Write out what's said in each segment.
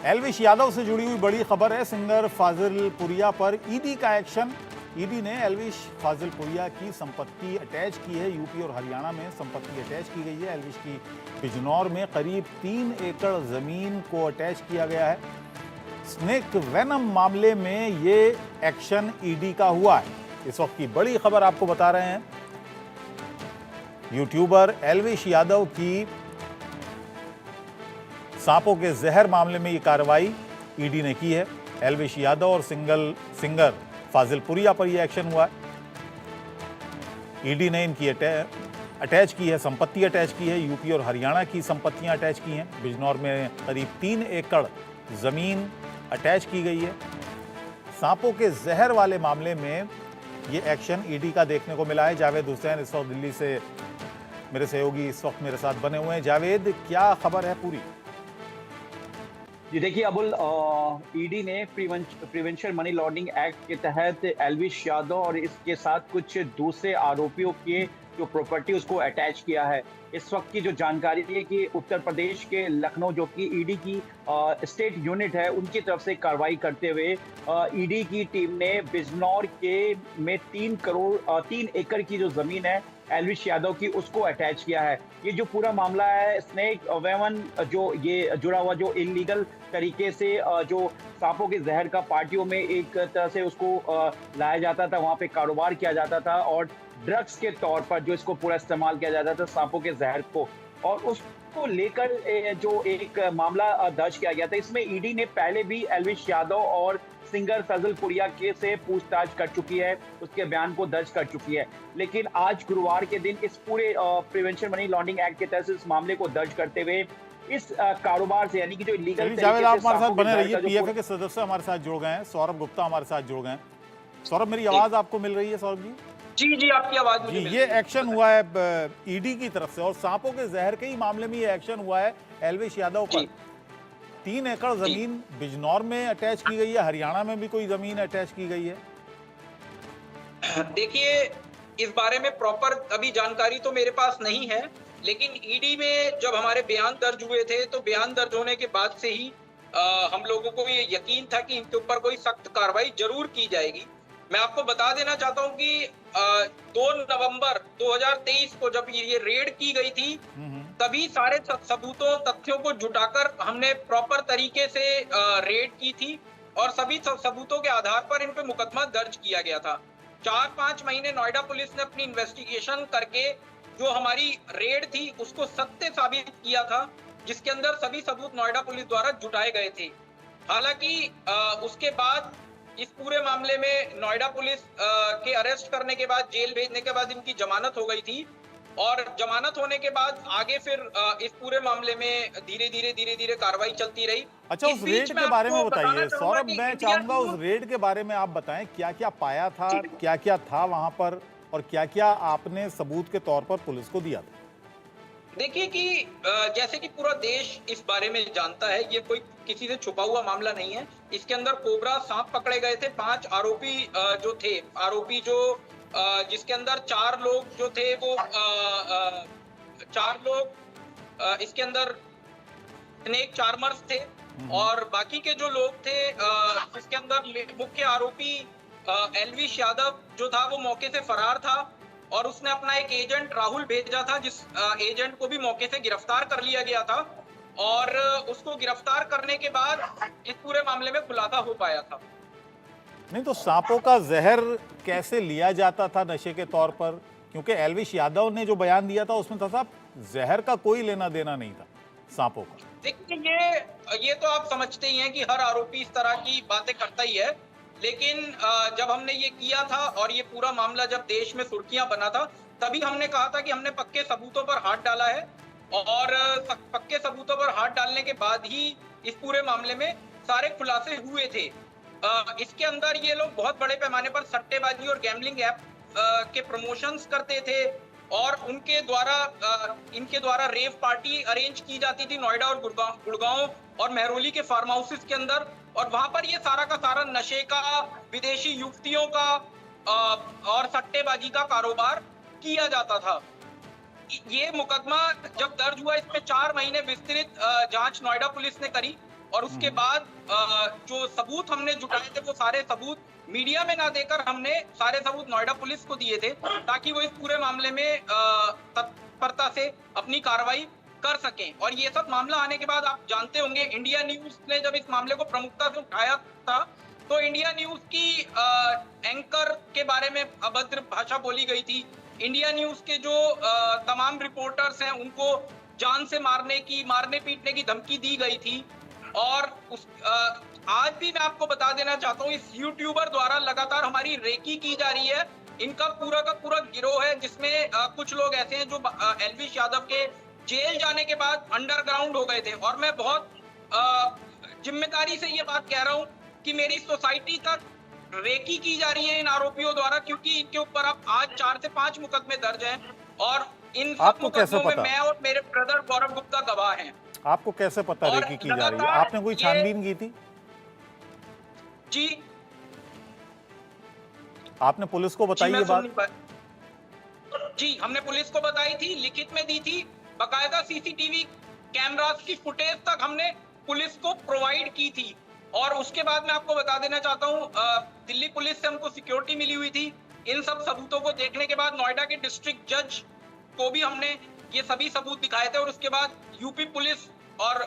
एल्विश यादव से जुड़ी हुई बड़ी खबर है। सिंगर फाजिल पुरिया पर ईडी का एक्शन। ईडी ने एल्विश फाजिल पुरिया की संपत्ति अटैच की है। यूपी और हरियाणा में संपत्ति अटैच की गई है। एल्विश की बिजनौर में करीब 3 एकड़ जमीन को अटैच किया गया है। स्नेक वेनम मामले में ये एक्शन ईडी का हुआ है। इस वक्त की बड़ी खबर आपको बता रहे हैं। यूट्यूबर एल्विश यादव की सांपों के जहर मामले में ये कार्रवाई ईडी ने की है। एल्विश यादव और सिंगर फाजिल पुरिया पर यह एक्शन हुआ है। ईडी ने इनकी अटैच की है, संपत्ति अटैच की है। यूपी और हरियाणा की संपत्तियां अटैच की हैं। बिजनौर में करीब 3 एकड़ जमीन अटैच की गई है। सांपों के जहर वाले मामले में ये एक्शन ईडी का देखने को मिला है। जावेद हुसैन इस वक्त दिल्ली से मेरे सहयोगी इस वक्त मेरे साथ बने हुए हैं। जावेद, क्या खबर है पूरी? जी देखिए अबुल, ईडी ने प्रिवेंशन मनी लॉन्ड्रिंग एक्ट के तहत एल्विश यादव और इसके साथ कुछ दूसरे आरोपियों के जो प्रॉपर्टी उसको अटैच किया है। इस वक्त की जो जानकारी है कि उत्तर प्रदेश के लखनऊ जो कि ईडी की स्टेट यूनिट है, उनकी तरफ से कार्रवाई करते हुए ईडी की टीम ने बिजनौर के में 3 एकड़ की जो जमीन है एल्विश यादव की, उसको अटैच किया है। ये जो पूरा मामला है स्नेक वेवन जो ये जुड़ा हुआ, जो इलीगल तरीके से जो सांपों के जहर का पार्टियों में एक तरह से उसको लाया जाता था, वहां पे कारोबार किया जाता था और ड्रग्स के तौर पर जो इसको पूरा इस्तेमाल किया जाता था सांपों के जहर को, और उसको लेकर जो एक मामला दर्ज किया गया था। इसमें ईडी ने पहले भी एल्विश यादव और सिंगर फाजिल पुरिया के से पूछताछ कर चुकी है, उसके बयान को दर्ज कर चुकी है। लेकिन आज गुरुवार के दिन इस पूरे प्रिवेंशन मनी लॉन्ड्रिंग एक्ट के तहत इस मामले को दर्ज करते हुए इस कारोबार से, यानी कि जो लीगल जावेद, आप हमारे साथ बने रहिए। पीएफए के सदस्य हमारे साथ जुड़ गए हैं। सौरभ गुप्ता हमारे साथ जुड़ गए हैं। सौरभ, मेरी आवाज आपको मिल रही है? सौरभ जी जी जी, आपकी आवाज मुझे जी। ये एक्शन हुआ है ईडी की तरफ से और सांपों के जहर के ही मामले में ये एक्शन हुआ है एल्विश यादव पर। 3 एकड़ जमीन बिजनौर में अटैच की गई है। हरियाणा में भी कोई जमीन अटैच की गई है? देखिए, इस बारे में प्रॉपर अभी जानकारी तो मेरे पास नहीं है, लेकिन ईडी में जब हमारे बयान दर्ज हुए थे तो बयान दर्ज होने के बाद से ही हम लोगों को ये यकीन था कि इनके ऊपर कोई सख्त कार्रवाई जरूर की जाएगी। मैं आपको बता देना चाहता हूं कि 2 नवंबर 2023 को जब ये रेड की गई थी, तभी सारे सबूतों तथ्यों को जुटाकर हमने प्रॉपर तरीके से रेड की थी और सभी सबूतों के आधार पर इन पे मुकदमा दर्ज किया गया था। 4-5 महीने नोएडा पुलिस ने अपनी इन्वेस्टिगेशन करके जो हमारी रेड थी उसको सत्य साबित किया था, जिसके अंदर सभी सबूत नोएडा पुलिस द्वारा जुटाए गए थे। हालांकि उसके बाद इस पूरे मामले में नोएडा पुलिस के अरेस्ट करने के बाद, जेल भेजने के बाद इनकी जमानत हो गई थी और जमानत होने के बाद आगे फिर इस पूरे मामले में धीरे धीरे कार्रवाई चलती रही। अच्छा, उस रेड के बारे में बताइए सौरभ। मैं चाहूंगा उस रेड के बारे में आप बताएं, क्या क्या पाया था, क्या क्या था वहां पर और क्या क्या आपने सबूत के तौर पर पुलिस को दिया था? देखिए कि जैसे कि पूरा देश इस बारे में जानता है, ये कोई किसी से छुपा हुआ मामला नहीं है। इसके अंदर कोबरा सांप पकड़े गए थे। 5 आरोपी जो थे, जिसके अंदर 4 लोग जो थे वो 4 लोग इसके अंदर स्नेक चार्मर्स थे और बाकी के जो लोग थे इसके अंदर मुख्य आरोपी एल्विश यादव जो था वो मौके से फरार था और उसने अपना एक एजेंट राहुल भेजा था, जिस एजेंट को भी मौके से गिरफ्तार कर लिया गया था और उसको गिरफ्तार करने के बाद इस पूरे मामले में खुलासा हो पाया था। नहीं तो सांपों का जहर कैसे लिया जाता था नशे के तौर पर? क्योंकि एल्विश यादव ने जो बयान दिया था उसमें था साहब जहर का कोई लेना देना नहीं था सांपों का। देखिए, ये तो आप समझते ही हैं कि हर आरोपी इस तरह की बातें करता ही है, लेकिन जब हमने ये किया था और ये पूरा मामला जब देश में सुर्खियां बना था, तभी हमने कहा था कि हमने पक्के सबूतों पर हाथ डाला है और पक्के सबूतों पर हाथ डालने के बाद ही इस पूरे मामले में सारे खुलासे हुए थे। इसके अंदर ये लोग बहुत बड़े पैमाने पर सट्टेबाजी और गैम्बलिंग ऐप के प्रमोशंस करते थे और इनके द्वारा रेव पार्टी अरेंज की जाती थी नोएडा और गुड़गांव और मेहरौली के फार्म हाउसेस के अंदर, और वहां पर ये सारा का सारा नशे का, विदेशी युवतियों का और सट्टेबाजी का कारोबार किया जाता था। ये मुकदमा जब दर्ज हुआ, इसमें 4 महीने विस्तृत जांच नोएडा पुलिस ने करी और उसके बाद जो सबूत हमने जुटाए थे वो सारे सबूत मीडिया में ना देकर हमने सारे सबूत नोएडा पुलिस को दिए थे, ताकि वो इस पूरे मामले में तत्परता से अपनी कार्रवाई कर सकें। और ये सब मामला आने के बाद आप जानते होंगे, इंडिया न्यूज ने जब इस मामले को प्रमुखता से उठाया था तो इंडिया न्यूज की एंकर के बारे में अभद्र भाषा बोली गई थी। इंडिया न्यूज के जो तमाम रिपोर्टर्स हैं उनको जान से मारने पीटने की धमकी दी गई थी। और आज भी मैं आपको बता देना चाहता हूँ, इस यूट्यूबर द्वारा लगातार हमारी रेकी की जा रही है। इनका पूरा का पूरा गिरोह है, जिसमें कुछ लोग ऐसे हैं जो एल्विश यादव के जेल जाने के बाद अंडरग्राउंड हो गए थे। और मैं बहुत जिम्मेदारी से ये बात कह रहा हूँ कि मेरी सोसाइटी तक रेकी की जा रही है इन आरोपियों द्वारा, क्योंकि इनके ऊपर अब आज 4 से 5 मुकदमे दर्ज हैं और इन सब मुकदमों में मैं और मेरे ब्रदर गौरव गुप्ता गवाह हैं। आपको कैसे पता रेकी की जा रही है? आपने कोई छानबीन की थी? जी, आपने पुलिस को बताई ये बात? जी, हमने पुलिस को बताई थी, लिखित में दी थी, बकायदा सीसीटीवी कैमरास की फुटेज तक हमने पुलिस को प्रोवाइड की थी। और उसके बाद मैं आपको बता देना चाहता हूँ, दिल्ली पुलिस से हमको सिक्योरिटी मिली हुई थी। इन सब सबूतों को देखने के बाद नोएडा के डिस्ट्रिक्ट जज को भी हमने ये सभी सबूत दिखाए थे। और उसके बाद यूपी पुलिस और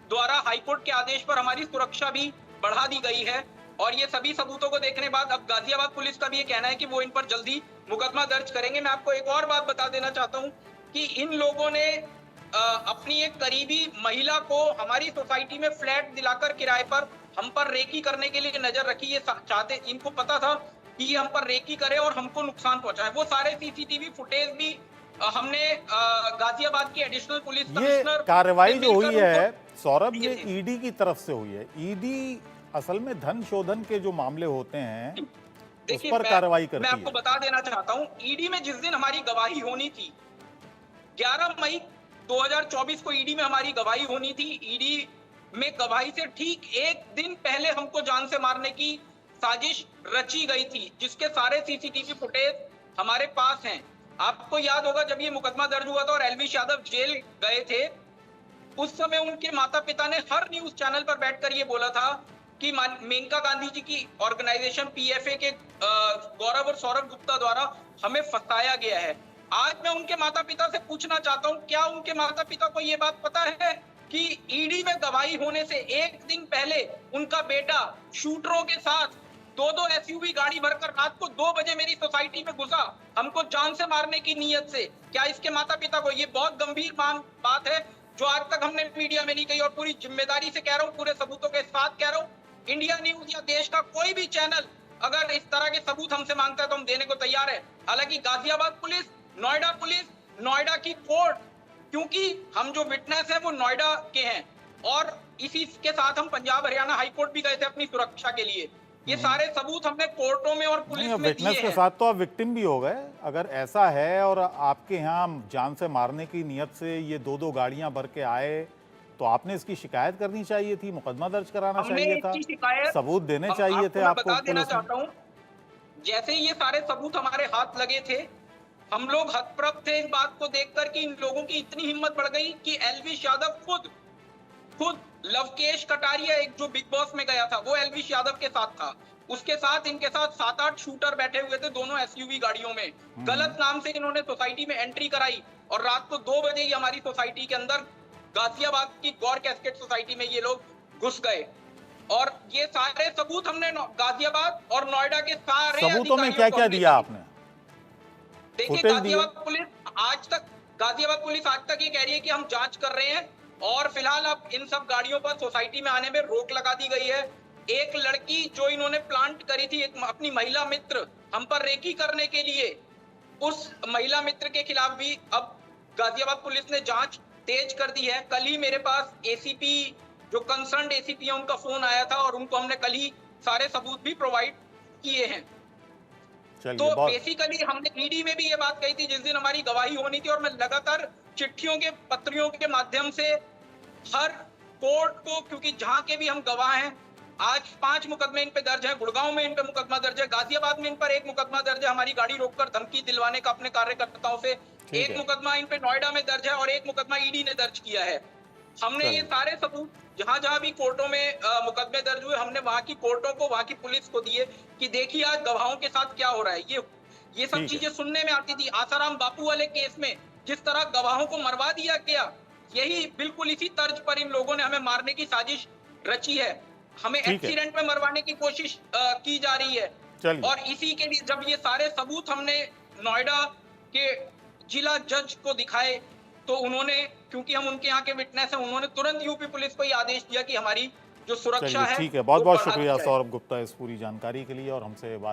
द्वारा हाईकोर्ट के आदेश पर हमारी सुरक्षा भी बढ़ा दी गई है। और ये सभी सबूतों को देखने के बाद अब गाजियाबाद पुलिस का भी ये कहना है कि वो इन पर जल्दी मुकदमा दर्ज करेंगे। मैं आपको एक और बात बता देना चाहता हूँ कि इन लोगों ने अपनी एक करीबी महिला को हमारी सोसाइटी में फ्लैट दिलाकर किराए पर हम पर रेकी करने के लिए नजर रखी। ये चाहते, इनको पता था कि ये हम पर रेकी करे और हमको नुकसान पहुंचाए। वो सारे सीसीटीवी फुटेज भी हमने गाजियाबाद की एडिशनल पुलिस कमिश्नर, कार्रवाई जो हुई है सौरभ, ये ईडी की तरफ से हुई है। ईडी असल में धन शोधन के जो मामले होते हैं उस पर कार्रवाई करती है। मैं आपको बता देना चाहता हूं, ईडी में जिस दिन हमारी गवाही होनी थी, 11 मई 2024 को ईडी में हमारी गवाही होनी थी। ईडी में गवाही से ठीक एक दिन पहले हमको जान से मारने की साजिश रची गई थी, जिसके सारे सीसीटीवी फुटेज हमारे पास हैं। आपको याद होगा जब ये मुकदमा दर्ज हुआ था और एल्विश यादव जेल गए थे, उस समय उनके माता पिता ने हर न्यूज चैनल पर बैठकर ये बोला था कि मेनका गांधी जी की ऑर्गेनाइजेशन पीएफए के गौरव और सौरभ गुप्ता द्वारा हमें फंसाया गया है। आज मैं उनके माता पिता से पूछना चाहता हूं, क्या उनके माता पिता को यह बात पता है कि ईडी में गवाही होने से एक दिन पहले उनका बेटा शूटरों के साथ 2-2 एसयूवी गाड़ी भरकर रात को 2 बजे मेरी सोसाइटी में घुसा, हमको जान से मारने की नीयत से? क्या इसके माता पिता को, ये बहुत गंभीर बात है जो आज तक हमने मीडिया में नहीं कही, और पूरी जिम्मेदारी से कह रहा हूँ, पूरे सबूतों के साथ कह रहा हूँ, इंडिया न्यूज या देश का कोई भी चैनल अगर इस तरह के सबूत हमसे मांगता है तो हम देने को तैयार है। हालांकि गाजियाबाद पुलिस, नोएडा की कोर्ट, क्योंकि हम जो विटनेस है वो नोएडा के हैं, और इसी के साथ हम पंजाब हरियाणा हाई कोर्ट भी गए थे अपनी सुरक्षा के लिए। ये सारे सबूत हमने कोर्टों में और पुलिस में दिए हैं। के साथ तो आप विक्टिम भी हो गए। अगर ऐसा है और आपके यहाँ जान से मारने की नियत से ये 2-2 गाड़ियां भर के आए, तो आपने इसकी शिकायत करनी चाहिए थी, मुकदमा दर्ज कराना चाहिए था, सबूत देने चाहिए थे आपको। बता देना चाहता हूं, जैसे ये सारे सबूत हमारे हाथ लगे थे, हम लोग हतप्रभ थे इस बात को देखकर कि इन लोगों की इतनी हिम्मत बढ़ गई कि एल्विश यादव खुद लवकेश कटारिया, एक जो बिग बॉस में गया था, वो एल्विश यादव के साथ था। उसके साथ इनके साथ 7-8 शूटर बैठे हुए थे दोनों एसयूवी गाड़ियों में। गलत नाम से इन्होंने सोसाइटी में एंट्री कराई और रात को 2 बजे ही हमारी सोसाइटी के अंदर गाजियाबाद की गौर कैस्केट सोसाइटी में ये लोग घुस गए। और ये सारे सबूत हमने गाजियाबाद और नोएडा के सारे सबूतों में क्या क्या दिया आपने? देखिए, गाजियाबाद पुलिस आज तक ये कह रही है कि हम जांच कर रहे हैं, और फिलहाल अब इन सब गाड़ियों पर सोसाइटी में आने में रोक लगा दी गई है। एक लड़की जो इन्होंने प्लांट करी थी, एक अपनी महिला मित्र हम पर रेकी करने के लिए, उस महिला मित्र के खिलाफ भी अब गाजियाबाद पुलिस ने जांच तेज कर दी है। कल ही मेरे पास एसीपी, जो कंसर्न्ड एसीपी है, उनका फोन आया था और उनको हमने कल ही सारे सबूत भी प्रोवाइड किए हैं। तो बेसिकली हमने ईडी में भी ये बात कही थी जिस दिन हमारी गवाही होनी थी, और मैं लगातार चिट्ठियों के पत्रियों के माध्यम से हर कोर्ट को, क्योंकि जहां के भी हम गवाह हैं, आज 5 मुकदमे इन पे दर्ज है, गुड़गांव में इन पे मुकदमा दर्ज है, गाजियाबाद में इन पर 1 मुकदमा दर्ज है हमारी गाड़ी रोककर धमकी दिलवाने का अपने कार्यकर्ताओं से, 1 मुकदमा इन पे नोएडा में दर्ज है और 1 मुकदमा ईडी ने दर्ज किया है। हमने ये सारे सबूत जहां जहां भी कोर्टों में मुकदमे दर्ज हुए, हमने वहां की कोर्टों को, वहां की पुलिस को दिए कि देखिए आज गवाहों के साथ क्या हो रहा है। ये सब ठीक है। चीजें सुनने में आती थी। आसाराम बापू वाले केस में जिस तरह गवाहों को मरवा दिया गया, यही बिल्कुल इसी तर्ज पर इन लोगों ने हमें मारने की साजिश रची है। हमें ठीक है। एक्सीडेंट में मरवाने की कोशिश की जा रही है। चलिए। और इसी के लिए जब ये सारे सबूत हमने नोएडा के जिला जज को दिखाए, तो उन्होंने, क्योंकि हम उनके यहाँ के विटनेस हैं, उन्होंने तुरंत यूपी पुलिस को ये आदेश दिया कि हमारी जो सुरक्षा चलिए है ठीक है, बहुत वो बहुत बढ़ा दी शुक्रिया जाए। सौरभ गुप्ता इस पूरी जानकारी के लिए और हमसे बात